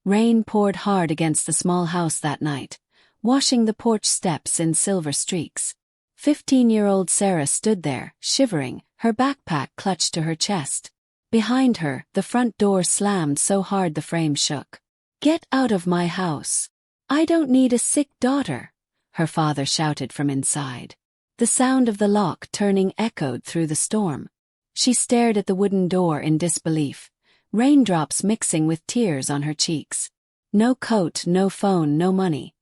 Rain poured hard against the small house that night, washing the porch steps in silver streaks. 15-year-old Sarah stood there, shivering, her backpack clutched to her chest. Behind her, the front door slammed so hard the frame shook. "Get out of my house. I don't need a sick daughter," her father shouted from inside. The sound of the lock turning echoed through the storm. She stared at the wooden door in disbelief, raindrops mixing with tears on her cheeks. No coat, no phone, no money.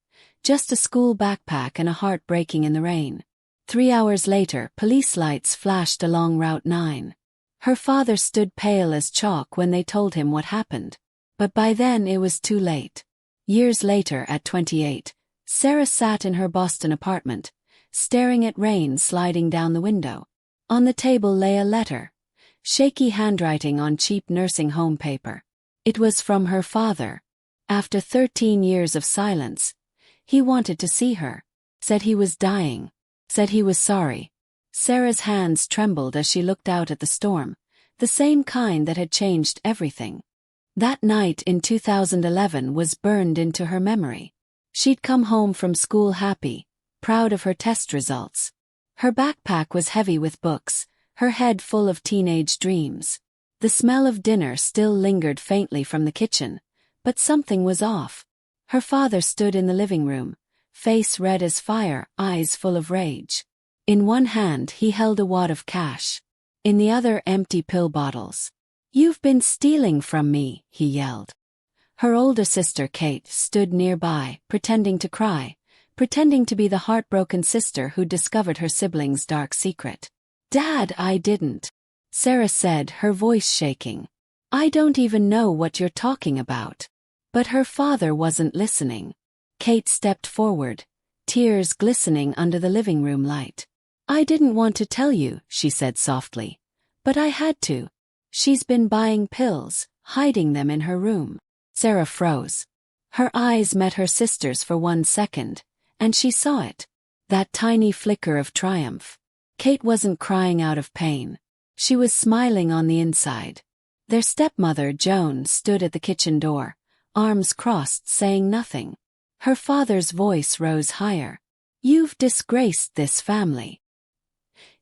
Just a school backpack and a heart breaking in the rain. 3 hours later, police lights flashed along Route 9. Her father stood pale as chalk when they told him what happened. But by then it was too late. Years later, at 28, Sarah sat in her Boston apartment, staring at rain sliding down the window. On the table lay a letter, shaky handwriting on cheap nursing home paper. It was from her father. After 13 years of silence, he wanted to see her. Said he was dying. Said he was sorry. Sarah's hands trembled as she looked out at the storm, the same kind that had changed everything. That night in 2011 was burned into her memory. She'd come home from school happy, proud of her test results. Her backpack was heavy with books, her head full of teenage dreams. The smell of dinner still lingered faintly from the kitchen, but something was off. Her father stood in the living room, face red as fire, eyes full of rage. In one hand he held a wad of cash. In the other, empty pill bottles. "You've been stealing from me," he yelled. Her older sister Kate stood nearby, pretending to cry, pretending to be the heartbroken sister who discovered her sibling's dark secret. "Dad, I didn't," Sarah said, her voice shaking. "I don't even know what you're talking about." But her father wasn't listening. Kate stepped forward, tears glistening under the living room light. "I didn't want to tell you," she said softly. "But I had to. She's been buying pills, hiding them in her room." Sarah froze. Her eyes met her sister's for 1 second, and she saw it. That tiny flicker of triumph. Kate wasn't crying out of pain. She was smiling on the inside. Their stepmother, Joan, stood at the kitchen door, arms crossed, saying nothing. Her father's voice rose higher. "You've disgraced this family."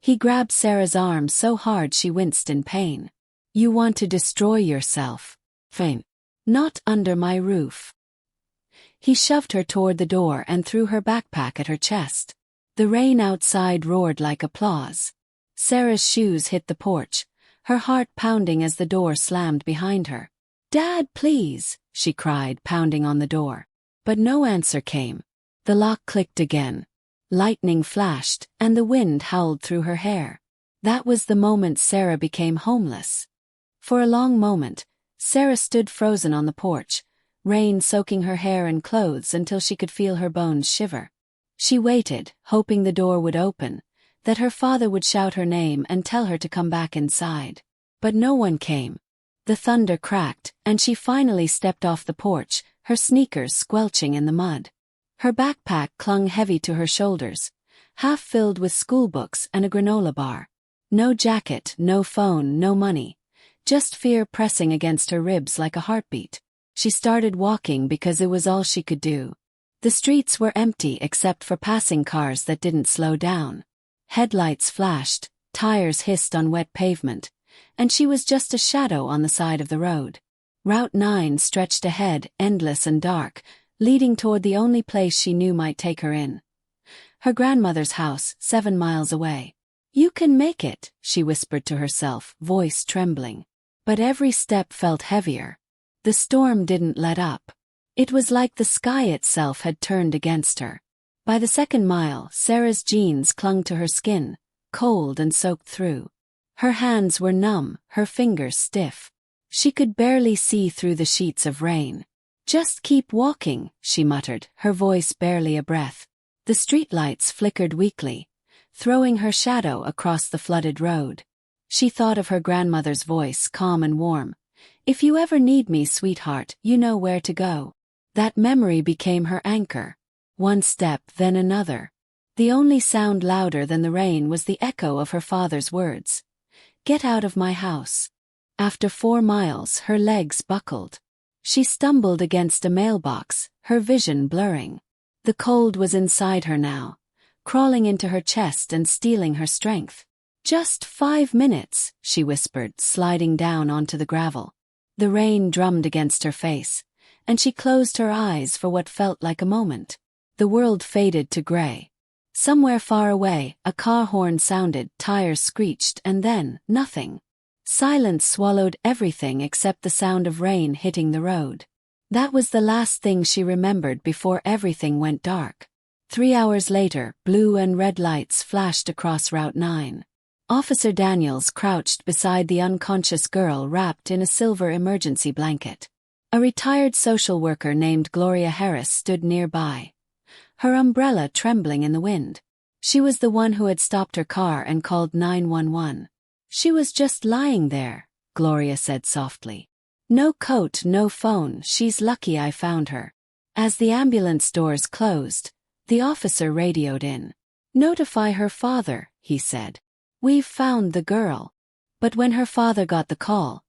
He grabbed Sarah's arm so hard she winced in pain. "You want to destroy yourself. Fine. Not under my roof." He shoved her toward the door and threw her backpack at her chest. The rain outside roared like applause. Sarah's shoes hit the porch, her heart pounding as the door slammed behind her. "Dad, please," she cried, pounding on the door. But no answer came. The lock clicked again. Lightning flashed, and the wind howled through her hair. That was the moment Sarah became homeless. For a long moment, Sarah stood frozen on the porch, rain soaking her hair and clothes until she could feel her bones shiver. She waited, hoping the door would open, that her father would shout her name and tell her to come back inside. But no one came. The thunder cracked, and she finally stepped off the porch, her sneakers squelching in the mud. Her backpack clung heavy to her shoulders, half filled with schoolbooks and a granola bar. No jacket, no phone, no money. Just fear pressing against her ribs like a heartbeat. She started walking because it was all she could do. The streets were empty except for passing cars that didn't slow down. Headlights flashed, tires hissed on wet pavement, and she was just a shadow on the side of the road. Route 9 stretched ahead, endless and dark, leading toward the only place she knew might take her in. Her grandmother's house, 7 miles away. "You can make it," she whispered to herself, voice trembling. But every step felt heavier. The storm didn't let up. It was like the sky itself had turned against her. By the second mile, Sarah's jeans clung to her skin, cold and soaked through. Her hands were numb, her fingers stiff. She could barely see through the sheets of rain. "Just keep walking," she muttered, her voice barely a breath. The streetlights flickered weakly, throwing her shadow across the flooded road. She thought of her grandmother's voice, calm and warm. "If you ever need me, sweetheart, you know where to go." That memory became her anchor. One step, then another. The only sound louder than the rain was the echo of her father's words. "Get out of my house." After 4 miles, her legs buckled. She stumbled against a mailbox, her vision blurring. The cold was inside her now, crawling into her chest and stealing her strength. "Just 5 minutes," she whispered, sliding down onto the gravel. The rain drummed against her face, and she closed her eyes for what felt like a moment. The world faded to gray. Somewhere far away, a car horn sounded, tires screeched, and then, nothing. Silence swallowed everything except the sound of rain hitting the road. That was the last thing she remembered before everything went dark. 3 hours later, blue and red lights flashed across Route 9. Officer Daniels crouched beside the unconscious girl wrapped in a silver emergency blanket. A retired social worker named Gloria Harris stood nearby, her umbrella trembling in the wind. She was the one who had stopped her car and called 911. "She was just lying there," Gloria said softly. "No coat, no phone, she's lucky I found her." As the ambulance doors closed, the officer radioed in. "Notify her father," he said. "We've found the girl." But when her father got the call,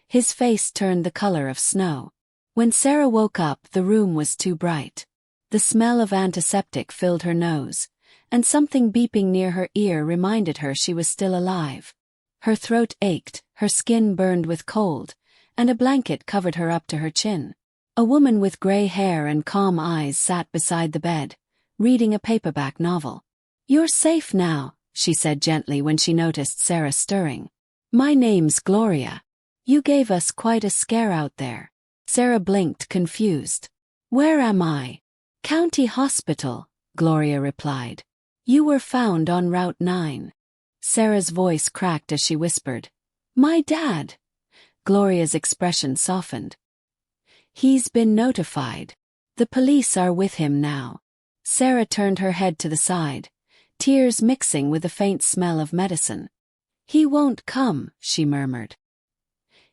his face turned the color of snow. When Sarah woke up, the room was too bright. The smell of antiseptic filled her nose, and something beeping near her ear reminded her she was still alive. Her throat ached, her skin burned with cold, and a blanket covered her up to her chin. A woman with gray hair and calm eyes sat beside the bed, reading a paperback novel. "You're safe now," she said gently when she noticed Sarah stirring. "My name's Gloria. You gave us quite a scare out there." Sarah blinked, confused. "Where am I?" "County Hospital," Gloria replied. "You were found on Route 9. Sarah's voice cracked as she whispered, "My dad." Gloria's expression softened. "He's been notified. The police are with him now." Sarah turned her head to the side, tears mixing with the faint smell of medicine. "He won't come," she murmured.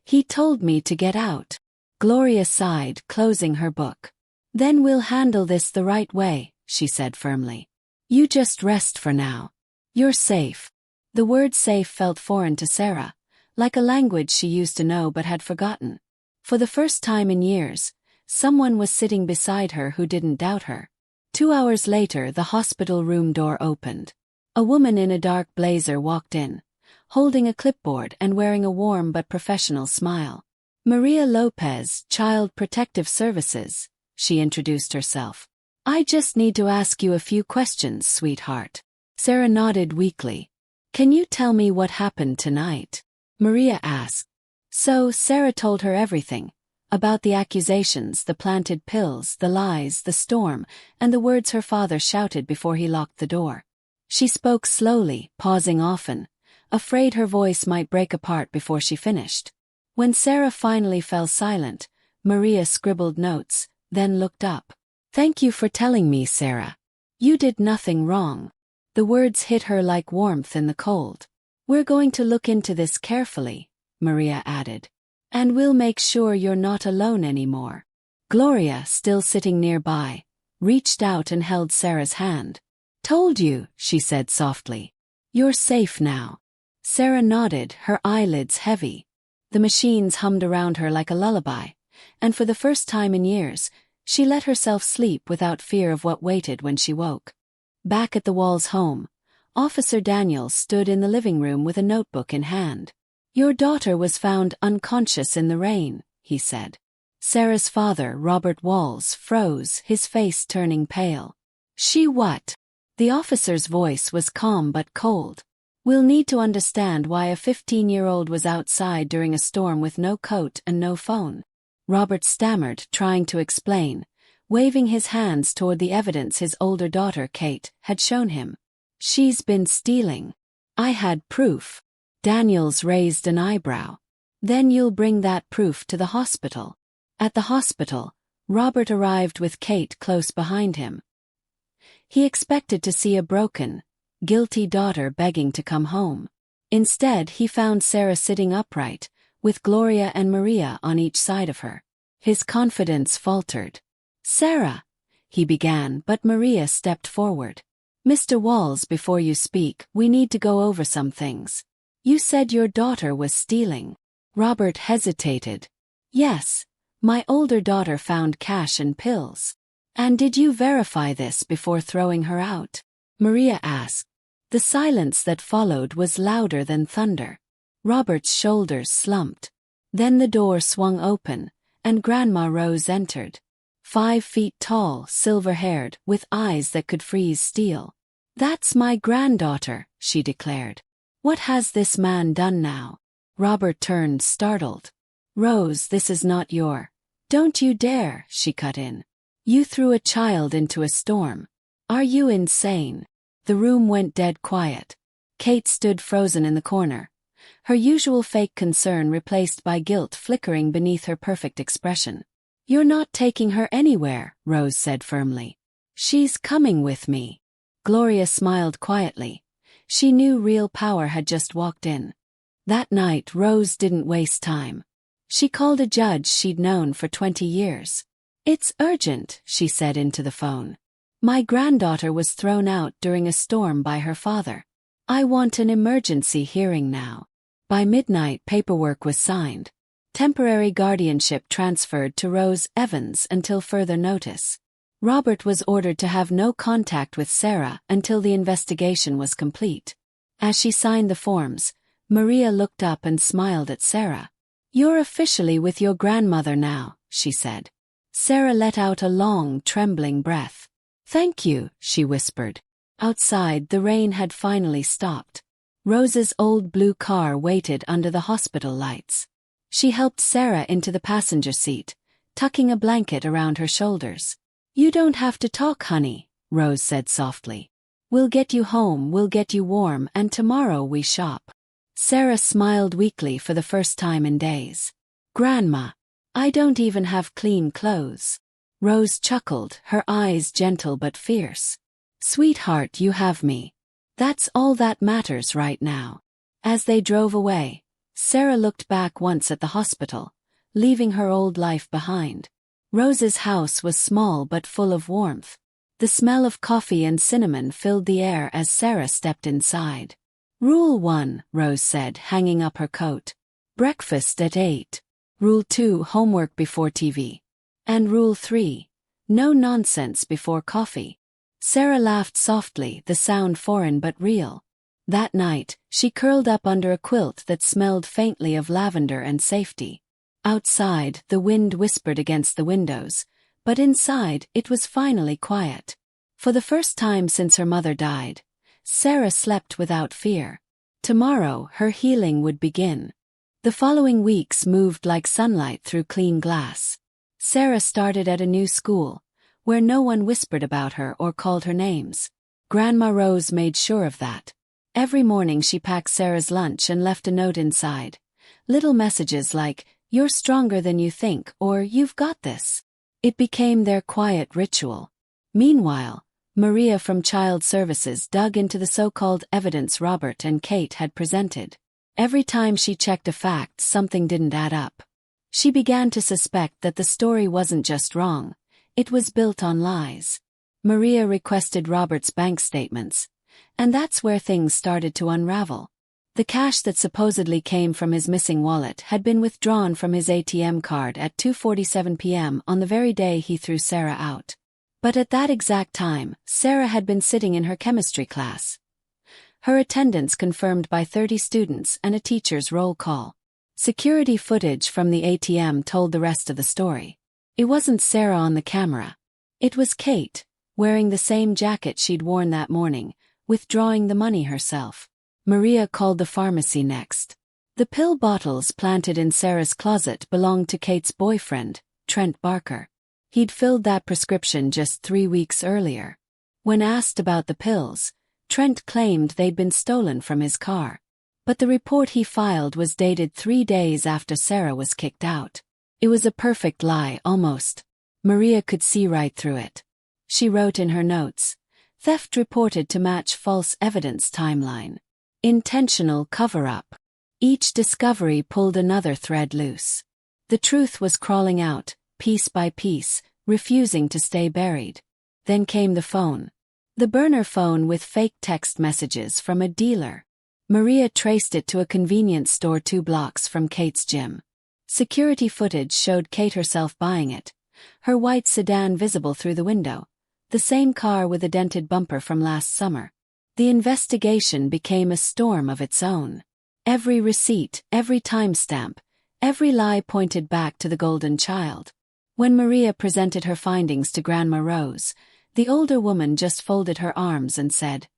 "He told me to get out." Gloria sighed, closing her book. "Then we'll handle this the right way," she said firmly. "You just rest for now. You're safe." The word safe felt foreign to Sarah, like a language she used to know but had forgotten. For the first time in years, someone was sitting beside her who didn't doubt her. 2 hours later, the hospital room door opened. A woman in a dark blazer walked in, holding a clipboard and wearing a warm but professional smile. "Maria Lopez, Child Protective Services," she introduced herself. "I just need to ask you a few questions, sweetheart." Sarah nodded weakly. "Can you tell me what happened tonight?" Maria asked. So Sarah told her everything, about the accusations, the planted pills, the lies, the storm, and the words her father shouted before he locked the door. She spoke slowly, pausing often, afraid her voice might break apart before she finished. When Sarah finally fell silent, Maria scribbled notes, then looked up. "Thank you for telling me, Sarah. You did nothing wrong." The words hit her like warmth in the cold. "We're going to look into this carefully," Maria added. "And we'll make sure you're not alone anymore." Gloria, still sitting nearby, reached out and held Sarah's hand. "Told you," she said softly. "You're safe now." Sarah nodded, her eyelids heavy. The machines hummed around her like a lullaby, and for the first time in years, she let herself sleep without fear of what waited when she woke. Back at the Walls' home, Officer Daniels stood in the living room with a notebook in hand. "Your daughter was found unconscious in the rain," he said. Sarah's father, Robert Walls, froze, his face turning pale. "She what?" The officer's voice was calm but cold. "We'll need to understand why a 15-year-old was outside during a storm with no coat and no phone." Robert stammered, trying to explain, waving his hands toward the evidence his older daughter, Kate, had shown him. "She's been stealing. I had proof." Daniels raised an eyebrow. "Then you'll bring that proof to the hospital." At the hospital, Robert arrived with Kate close behind him. He expected to see a broken, guilty daughter begging to come home. Instead, he found Sarah sitting upright, with Gloria and Maria on each side of her. His confidence faltered. "Sarah," he began, but Maria stepped forward. "Mr. Walls, before you speak, we need to go over some things. You said your daughter was stealing." Robert hesitated. "Yes, My older daughter found cash and pills. And did you verify this before throwing her out? Maria asked. The silence that followed was louder than thunder. Robert's shoulders slumped. Then the door swung open, and Grandma Rose entered. 5 feet tall, silver-haired, with eyes that could freeze steel. That's my granddaughter, she declared. What has this man done now? Robert turned, startled. Rose, this is not your. Don't you dare, she cut in. You threw a child into a storm. Are you insane? The room went dead quiet. Kate stood frozen in the corner, her usual fake concern replaced by guilt flickering beneath her perfect expression. You're not taking her anywhere, Rose said firmly. She's coming with me. Gloria smiled quietly. She knew real power had just walked in. That night Rose didn't waste time. She called a judge she'd known for 20 years. It's urgent, she said into the phone. My granddaughter was thrown out during a storm by her father. I want an emergency hearing now. By midnight paperwork was signed. Temporary guardianship transferred to Rose Evans until further notice. Robert was ordered to have no contact with Sarah until the investigation was complete. As she signed the forms, Maria looked up and smiled at Sarah. You're officially with your grandmother now, she said. Sarah let out a long, trembling breath. Thank you, she whispered. Outside, the rain had finally stopped. Rose's old blue car waited under the hospital lights. She helped Sarah into the passenger seat, tucking a blanket around her shoulders. You don't have to talk, honey, Rose said softly. We'll get you home, we'll get you warm, and tomorrow we shop. Sarah smiled weakly for the first time in days. Grandma, I don't even have clean clothes. Rose chuckled, her eyes gentle but fierce. Sweetheart, you have me. That's all that matters right now. As they drove away, Sarah looked back once at the hospital, leaving her old life behind. Rose's house was small but full of warmth. The smell of coffee and cinnamon filled the air as Sarah stepped inside. Rule 1, Rose said, hanging up her coat. Breakfast at 8. Rule 2, homework before TV. And Rule 3, no nonsense before coffee. Sarah laughed softly, the sound foreign but real. That night, she curled up under a quilt that smelled faintly of lavender and safety. Outside, the wind whispered against the windows, but inside, it was finally quiet. For the first time since her mother died, Sarah slept without fear. Tomorrow, her healing would begin. The following weeks moved like sunlight through clean glass. Sarah started at a new school, where no one whispered about her or called her names. Grandma Rose made sure of that. Every morning she packed Sarah's lunch and left a note inside. Little messages like, "You're stronger than you think," or "You've got this." It became their quiet ritual. Meanwhile, Maria from Child Services dug into the so-called evidence Robert and Kate had presented. Every time she checked a fact, something didn't add up. She began to suspect that the story wasn't just wrong, it was built on lies. Maria requested Robert's bank statements, and that's where things started to unravel. The cash that supposedly came from his missing wallet had been withdrawn from his ATM card at 2:47 p.m. on the very day he threw Sarah out. But at that exact time, Sarah had been sitting in her chemistry class. Her attendance confirmed by 30 students and a teacher's roll call. Security footage from the ATM told the rest of the story. It wasn't Sarah on the camera. It was Kate, wearing the same jacket she'd worn that morning, withdrawing the money herself. Maria called the pharmacy next. The pill bottles planted in Sarah's closet belonged to Kate's boyfriend, Trent Barker. He'd filled that prescription just 3 weeks earlier. When asked about the pills, Trent claimed they'd been stolen from his car. But the report he filed was dated 3 days after Sarah was kicked out. It was a perfect lie, almost. Maria could see right through it. She wrote in her notes, "Theft reported to match false evidence timeline. Intentional cover-up." Each discovery pulled another thread loose. The truth was crawling out, piece by piece, refusing to stay buried. Then came the phone. The burner phone with fake text messages from a dealer. Maria traced it to a convenience store 2 blocks from Kate's gym. Security footage showed Kate herself buying it, her white sedan visible through the window, the same car with a dented bumper from last summer. The investigation became a storm of its own. Every receipt, every timestamp, every lie pointed back to the golden child. When Maria presented her findings to Grandma Rose, the older woman just folded her arms and said,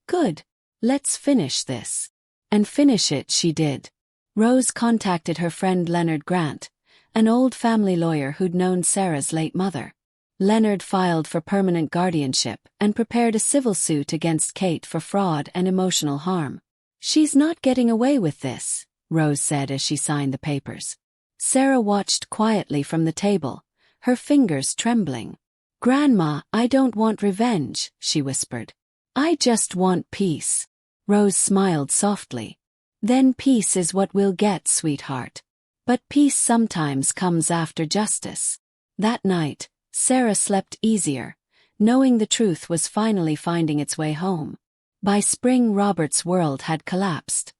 "Good. Let's finish this." And finish it she did. Rose contacted her friend Leonard Grant, an old family lawyer who'd known Sarah's late mother. Leonard filed for permanent guardianship and prepared a civil suit against Kate for fraud and emotional harm. "She's not getting away with this," Rose said as she signed the papers. Sarah watched quietly from the table, her fingers trembling. "Grandma, I don't want revenge," she whispered. "I just want peace." Rose smiled softly. "Then peace is what we'll get, sweetheart. But peace sometimes comes after justice." That night, Sarah slept easier, knowing the truth was finally finding its way home. By spring, Robert's world had collapsed.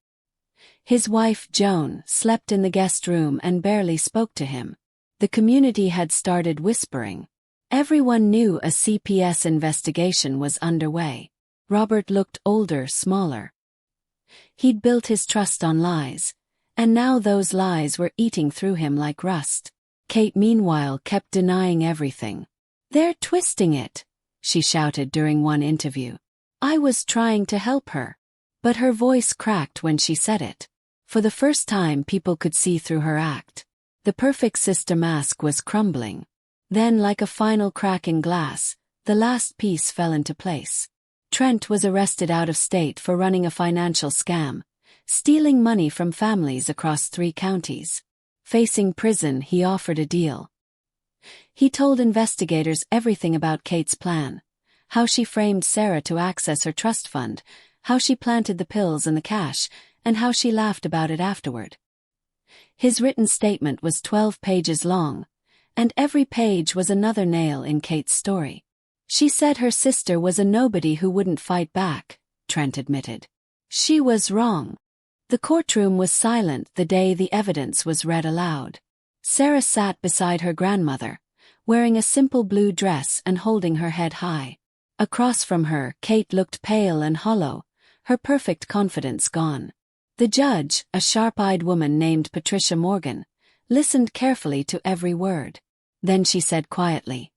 His wife, Joan, slept in the guest room and barely spoke to him. The community had started whispering. Everyone knew a CPS investigation was underway. Robert looked older, smaller. He'd built his trust on lies, and now those lies were eating through him like rust. Kate, meanwhile, kept denying everything. "They're twisting it," she shouted during one interview. "I was trying to help her." But her voice cracked when she said it. For the first time, people could see through her act. The perfect sister mask was crumbling. Then, like a final crack in glass, the last piece fell into place. Trent was arrested out of state for running a financial scam, stealing money from families across 3 counties. Facing prison, he offered a deal. He told investigators everything about Kate's plan, how she framed Sarah to access her trust fund, how she planted the pills and the cash, and how she laughed about it afterward. His written statement was 12 pages long, and every page was another nail in Kate's story. "She said her sister was a nobody who wouldn't fight back," Trent admitted. "She was wrong." The courtroom was silent the day the evidence was read aloud. Sarah sat beside her grandmother, wearing a simple blue dress and holding her head high. Across from her, Kate looked pale and hollow, her perfect confidence gone. The judge, a sharp-eyed woman named Patricia Morgan, listened carefully to every word. Then she said quietly,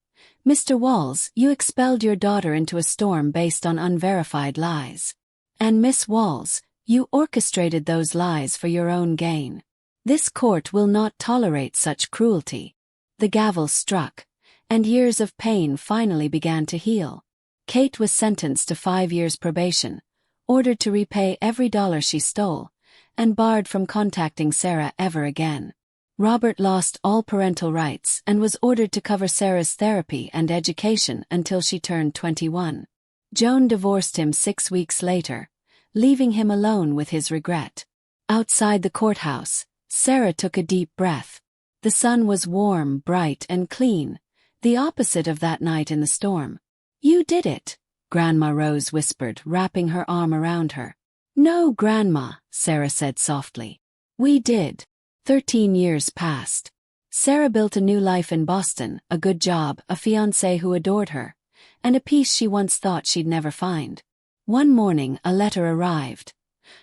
"Mr. Walls, you expelled your daughter into a storm based on unverified lies. And Miss Walls, you orchestrated those lies for your own gain. This court will not tolerate such cruelty." The gavel struck, and years of pain finally began to heal. Kate was sentenced to 5 years probation, ordered to repay every dollar she stole, and barred from contacting Sarah ever again. Robert lost all parental rights and was ordered to cover Sarah's therapy and education until she turned 21. Joan divorced him 6 weeks later, leaving him alone with his regret. Outside the courthouse, Sarah took a deep breath. The sun was warm, bright, and clean, the opposite of that night in the storm. "You did it," Grandma Rose whispered, wrapping her arm around her. "No, Grandma," Sarah said softly. "We did." 13 years passed. Sarah built a new life in Boston, a good job, a fiancé who adored her, and a peace she once thought she'd never find. One morning, a letter arrived.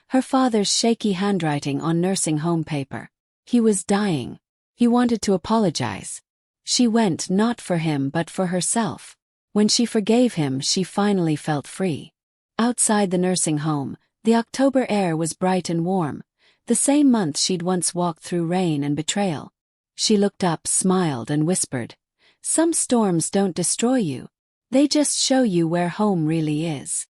Her father's shaky handwriting on nursing home paper. He was dying. He wanted to apologize. She went not for him but for herself. When she forgave him, she finally felt free. Outside the nursing home, the October air was bright and warm, the same month she'd once walked through rain and betrayal. She looked up, smiled, and whispered, "Some storms don't destroy you. They just show you where home really is."